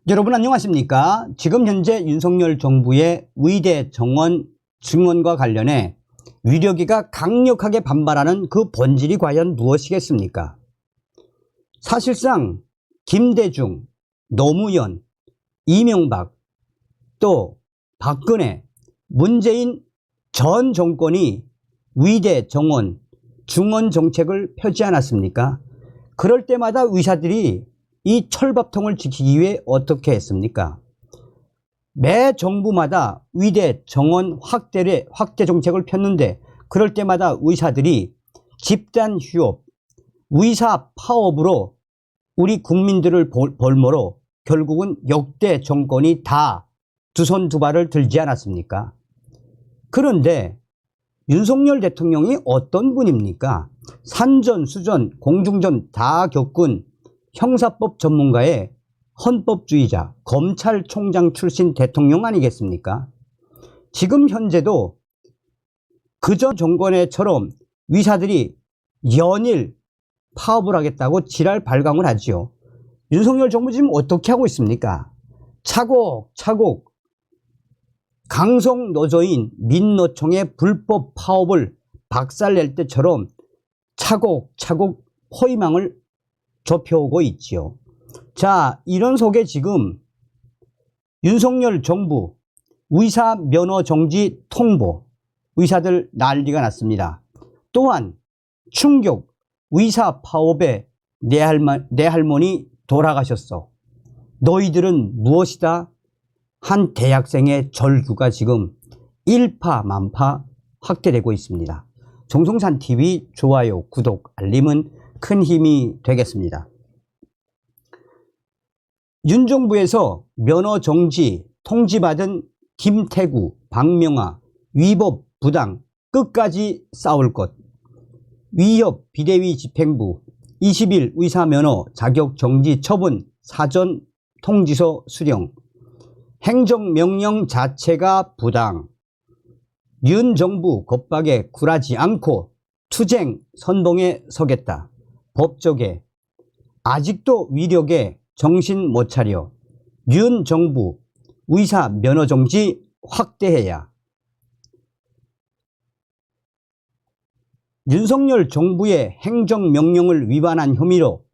여러분 안녕하십니까? 지금 현재 윤석열 정부의 의대 정원 증원과 관련해 위력위가 강력하게 반발하는 그 본질이 과연 무엇이겠습니까? 사실상 김대중, 노무현, 이명박, 또 박근혜, 문재인 전 정권이 의대 정원, 증원 정책을 펴지 않았습니까? 그럴 때마다 의사들이 이 철밥통을 지키기 위해 어떻게 했습니까? 매 정부마다 의대 정원 확대 정책을 폈는데 그럴 때마다 의사들이 집단 휴업, 의사 파업으로 우리 국민들을 볼모로 결국은 역대 정권이 다 두 손 두 발을 들지 않았습니까? 그런데 윤석열 대통령이 어떤 분입니까? 산전수전, 공중전 다 겪은 형사법 전문가의 헌법주의자, 검찰총장 출신 대통령 아니겠습니까? 지금 현재도 그전 정권에처럼 의사들이 연일 파업을 하겠다고 지랄 발광을 하지요. 윤석열 정부 지금 어떻게 하고 있습니까? 차곡차곡 강성노조인 민노총의 불법 파업을 박살낼 때처럼 차곡차곡 포위망을 좁혀오고 있지요. 자, 이런 속에 지금 윤석열 정부 의사 면허 정지 통보, 의사들 난리가 났습니다. 또한 충격, 의사 파업에 내 할머니 돌아가셨어. 너희들은 무엇이다? 한 대학생의 절규가 지금 일파만파 확대되고 있습니다. 정성산TV 좋아요, 구독, 알림은 큰 힘이 되겠습니다. 윤 정부에서 면허 정지 통지받은 김태구, 박명아, 위법, 부당 끝까지 싸울 것. 위협 비대위 집행부 20일 의사 면허 자격 정지 처분 사전 통지서 수령. 행정명령 자체가 부당. 윤 정부 겁박에 굴하지 않고 투쟁 선봉에 서겠다. 법조계 아직도 위력에 정신 못 차려. 윤 정부 의사 면허 정지 확대해야. 윤석열 정부의 행정명령을 위반한 혐의로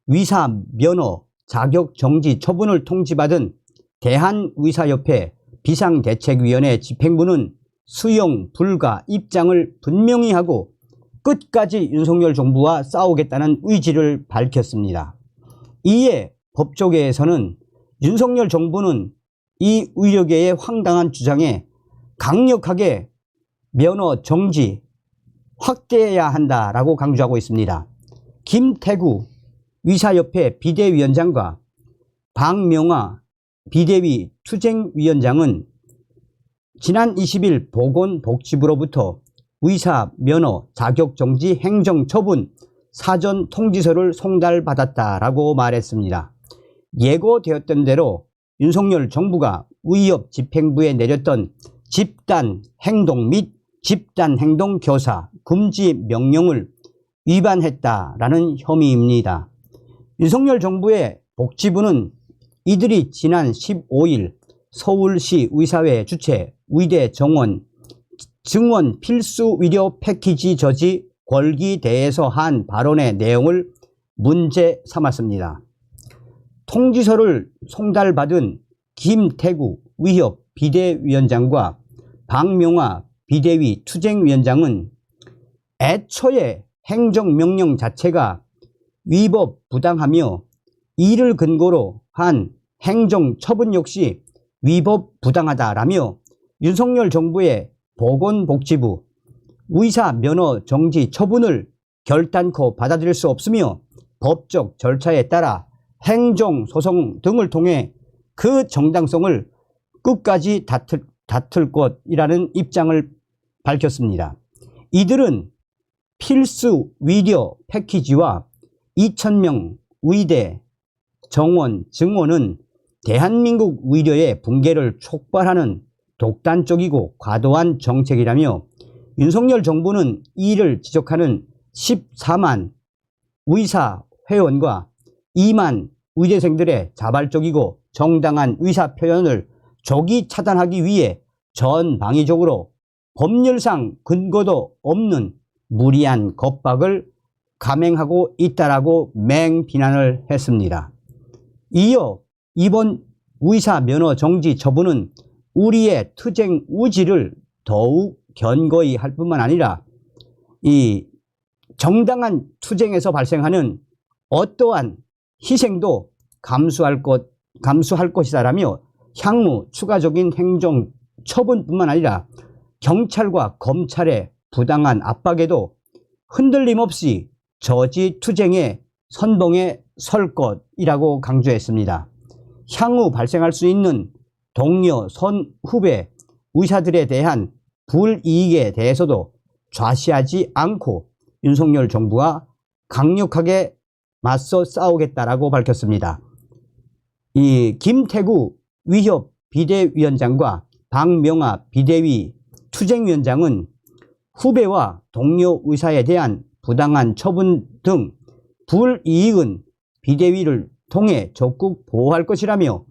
의사 면허 자격 정지 처분을 통지받은 대한의사협회 비상대책위원회 집행부는 수용 불가 입장을 분명히 하고 끝까지 윤석열 정부와 싸우겠다는 의지를 밝혔습니다. 이에 법조계에서는 윤석열 정부는 이 의료계의 황당한 주장에 강력하게 면허 정지 확대해야 한다라고 강조하고 있습니다. 김태구 의사협회 비대위원장과 박명아 비대위 투쟁위원장은 지난 20일 보건복지부로부터 의사 면허 자격 정지 행정 처분 사전 통지서를 송달받았다라고 말했습니다. 예고되었던 대로 윤석열 정부가 의협 집행부에 내렸던 집단 행동 및 집단 행동 교사 금지 명령을 위반했다라는 혐의입니다. 윤석열 정부의 복지부는 이들이 지난 15일 서울시 의사회 주최 의대 정원 증원 필수 의료 패키지 저지 권기대에서 한 발언의 내용을 문제 삼았습니다. 통지서를 송달받은 김태구 의협 비대위원장과 박명아 비대위 투쟁위원장은 애초에 행정명령 자체가 위법 부당하며 이를 근거로 한 행정처분 역시 위법 부당하다라며 윤석열 정부의 보건복지부 의사 면허 정지 처분을 결단코 받아들일 수 없으며 법적 절차에 따라 행정소송 등을 통해 그 정당성을 끝까지 다툴 것이라는 입장을 밝혔습니다. 이들은 필수 의료 패키지와 2,000명 의대 정원 증원은 대한민국 의료의 붕괴를 촉발하는 독단적이고 과도한 정책이라며 윤석열 정부는 이를 지적하는 14만 의사 회원과 2만 의대생들의 자발적이고 정당한 의사 표현을 조기 차단하기 위해 전방위적으로 법률상 근거도 없는 무리한 겁박을 감행하고 있다라고 맹비난을 했습니다. 이어 이번 의사 면허 정지 처분은 우리의 투쟁 의지를 더욱 견고히 할 뿐만 아니라 이 정당한 투쟁에서 발생하는 어떠한 희생도 감수할 것이다라며 향후 추가적인 행정 처분뿐만 아니라 경찰과 검찰의 부당한 압박에도 흔들림 없이 저지 투쟁의 선봉에 설 것이라고 강조했습니다. 향후 발생할 수 있는 동료, 선후배 의사들에 대한 불이익에 대해서도 좌시하지 않고 윤석열 정부와 강력하게 맞서 싸우겠다라고 밝혔습니다. 이 김태구 위협 비대위원장과 박명아 비대위 투쟁위원장은 후배와 동료 의사에 대한 부당한 처분 등 불이익은 비대위를 통해 적극 보호할 것이라며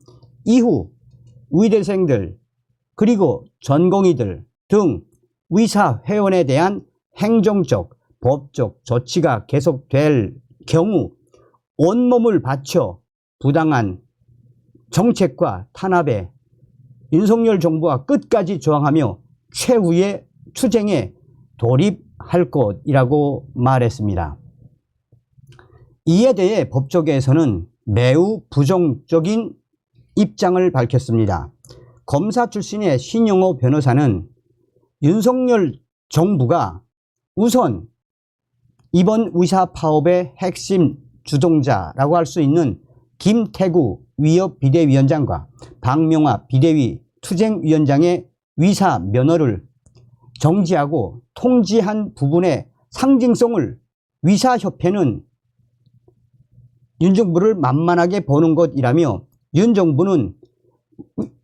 이후 의대생들 그리고 전공의들 등 의사회원에 대한 행정적, 법적 조치가 계속될 경우 온몸을 바쳐 부당한 정책과 탄압에 윤석열 정부와 끝까지 저항하며 최후의 투쟁에 돌입할 것이라고 말했습니다. 이에 대해 법조계에서는 매우 부정적인 입장을 밝혔습니다. 검사 출신의 신영호 변호사는 윤석열 정부가 우선 이번 의사 파업의 핵심 주동자라고 할 수 있는 김태구 위협 비대위원장과 박명아 비대위 투쟁위원장의 의사 면허를 정지하고 통지한 부분의 상징성을 의사협회는 윤 정부를 만만하게 보는 것이라며 윤 정부는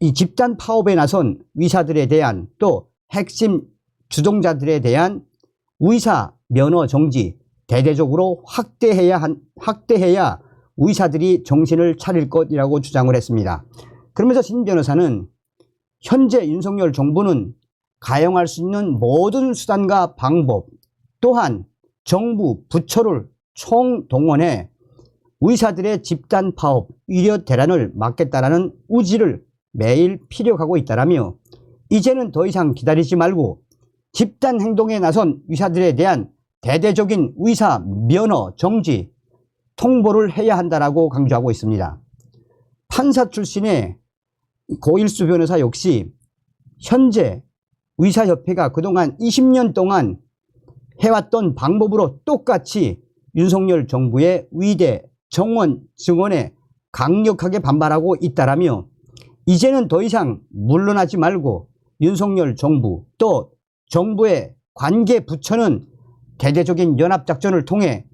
이 집단 파업에 나선 의사들에 대한 또 핵심 주동자들에 대한 의사 면허 정지 대대적으로 확대해야 의사들이 정신을 차릴 것이라고 주장을 했습니다. 그러면서 신 변호사는 현재 윤석열 정부는 가용할 수 있는 모든 수단과 방법 또한 정부 부처를 총동원해 의사들의 집단 파업, 의료 대란을 막겠다라는 의지를 매일 피력하고 있다라며 이제는 더 이상 기다리지 말고 집단 행동에 나선 의사들에 대한 대대적인 의사 면허 정지 통보를 해야 한다라고 강조하고 있습니다. 판사 출신의 고일수 변호사 역시 현재 의사협회가 그동안 20년 동안 해왔던 방법으로 똑같이 윤석열 정부의 의대 정원 증원에 강력하게 반발하고 있다라며 이제는 더 이상 물러나지 말고 윤석열 정부 또 정부의 관계 부처는 대대적인 연합작전을 통해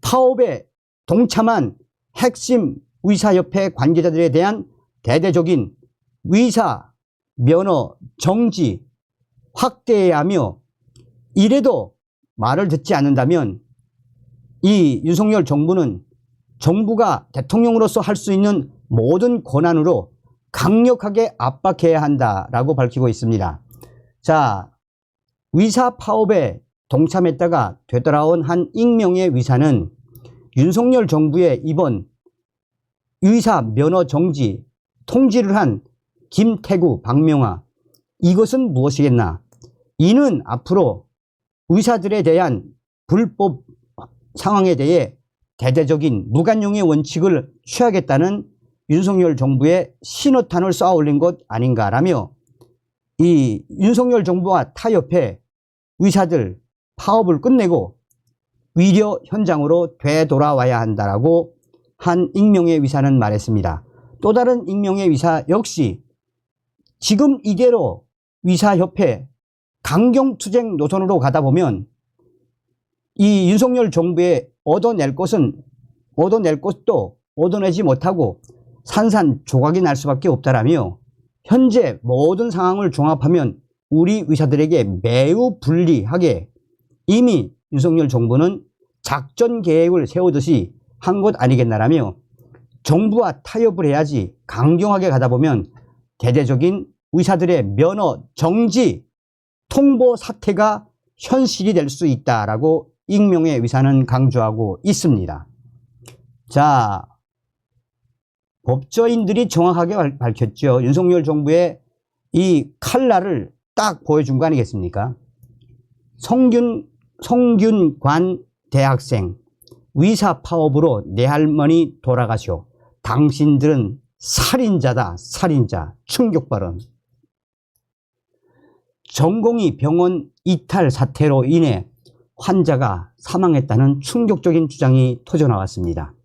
파업에 동참한 핵심 의사협회 관계자들에 대한 대대적인 의사 면허 정지 확대해야 하며 이래도 말을 듣지 않는다면 이 윤석열 정부는 정부가 대통령으로서 할 수 있는 모든 권한으로 강력하게 압박해야 한다라고 밝히고 있습니다. 자, 의사 파업에 동참했다가 되돌아온 한 익명의 의사는 윤석열 정부의 이번 의사 면허 정지 통지를 한 김태구, 박명아 이것은 무엇이겠나? 이는 앞으로 의사들에 대한 불법 상황에 대해 대대적인 무관용의 원칙을 취하겠다는 윤석열 정부의 신호탄을 쏘아 올린 것 아닌가라며 이 윤석열 정부와 타협해 의사들 파업을 끝내고 의료 현장으로 되돌아와야 한다라고 한 익명의 의사는 말했습니다. 또 다른 익명의 의사 역시 지금 이대로 의사협회 강경투쟁 노선으로 가다 보면 이 윤석열 정부에 얻어낼 것도 얻어내지 못하고 산산조각이 날 수밖에 없다라며 현재 모든 상황을 종합하면 우리 의사들에게 매우 불리하게 이미 윤석열 정부는 작전 계획을 세우듯이 한 것 아니겠나라며 정부와 타협을 해야지 강경하게 가다 보면 대대적인 의사들의 면허 정지, 통보 사태가 현실이 될 수 있다라고 익명의 의사는 강조하고 있습니다. 자, 법조인들이 정확하게 밝혔죠. 윤석열 정부의 이 칼날을 딱 보여준 거 아니겠습니까? 성균관 대학생 의사 파업으로 내 할머니 돌아가시오. 당신들은 살인자다. 살인자. 충격 발언. 전공의 병원 이탈 사태로 인해 환자가 사망했다는 충격적인 주장이 터져나왔습니다.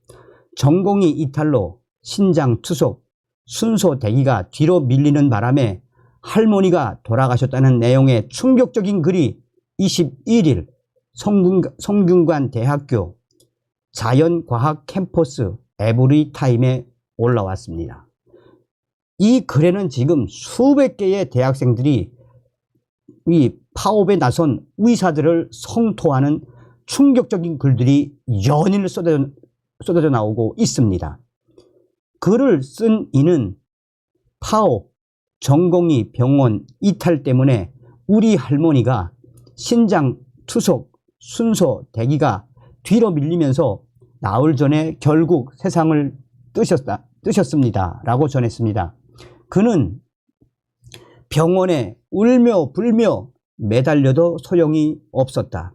전공의 이탈로 신장 투석, 순소 대기가 뒤로 밀리는 바람에 할머니가 돌아가셨다는 내용의 충격적인 글이 21일 성균관 대학교 자연과학 캠퍼스 에브리타임에 올라왔습니다. 이 글에는 지금 수백 개의 대학생들이 이 파업에 나선 의사들을 성토하는 충격적인 글들이 연일 쏟아져 나오고 있습니다. 글을 쓴 이는 파업, 전공의 병원 이탈 때문에 우리 할머니가 신장 투석, 순소 대기가 뒤로 밀리면서 나흘 전에 결국 세상을 뜨셨습니다. 라고 전했습니다. 그는 병원에 울며 불며 매달려도 소용이 없었다.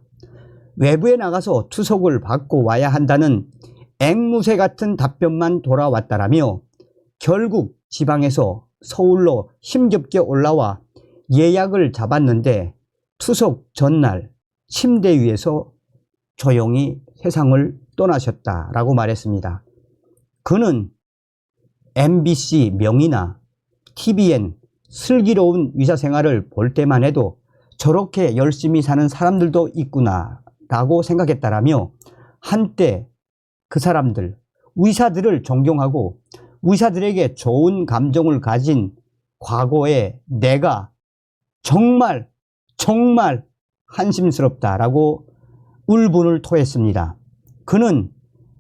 외부에 나가서 투석을 받고 와야 한다는 앵무새 같은 답변만 돌아왔다라며 결국 지방에서 서울로 힘겹게 올라와 예약을 잡았는데 투석 전날 침대 위에서 조용히 세상을 떠나셨다라고 말했습니다. 그는 MBC 명의나 TVN 슬기로운 의사생활을 볼 때만 해도 저렇게 열심히 사는 사람들도 있구나 라고 생각했다라며 한때 그 사람들, 의사들을 존경하고 의사들에게 좋은 감정을 가진 과거에 내가 정말 한심스럽다라고 울분을 토했습니다. 그는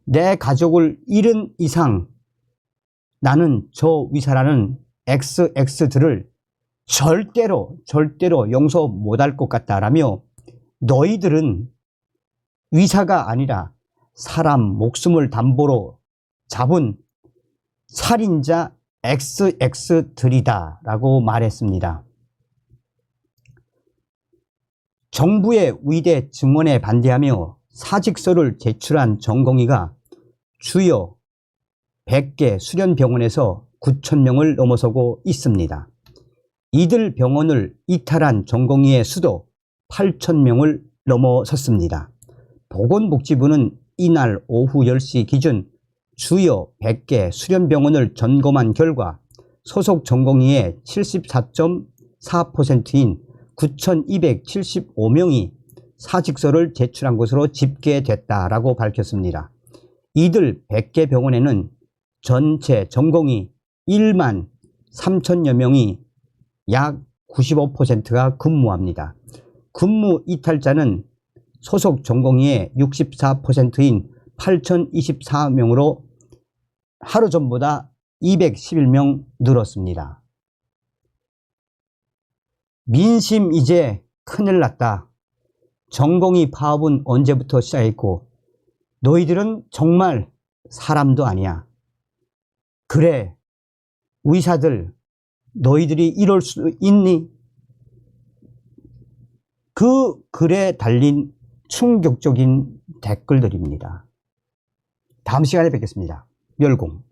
내 가족을 잃은 이상 나는 저 의사라는 XX들을 절대로 용서 못할 것 같다라며 너희들은 의사가 아니라 사람 목숨을 담보로 잡은 살인자 XX들이다 라고 말했습니다. 정부의 의대 증원에 반대하며 사직서를 제출한 전공의가 주요 100개 수련병원에서 9,000명을 넘어서고 있습니다. 이들 병원을 이탈한 전공의의 수도 8,000명을 넘어섰습니다. 보건복지부는 이날 오후 10시 기준 주요 100개 수련병원을 점검한 결과 소속 전공의의 74.4%인 9,275명이 사직서를 제출한 것으로 집계됐다라고 밝혔습니다. 이들 100개 병원에는 전체 전공의 1만 3천여 명이 약 95%가 근무합니다. 근무 이탈자는 소속 전공의의 64%인 8,024명으로 하루 전보다 211명 늘었습니다. 민심 이제 큰일 났다. 전공의 파업은 언제부터 시작했고 너희들은 정말 사람도 아니야. 그래, 의사들 너희들이 이럴 수 있니? 그 글에 달린 충격적인 댓글들입니다. 다음 시간에 뵙겠습니다. 멸공.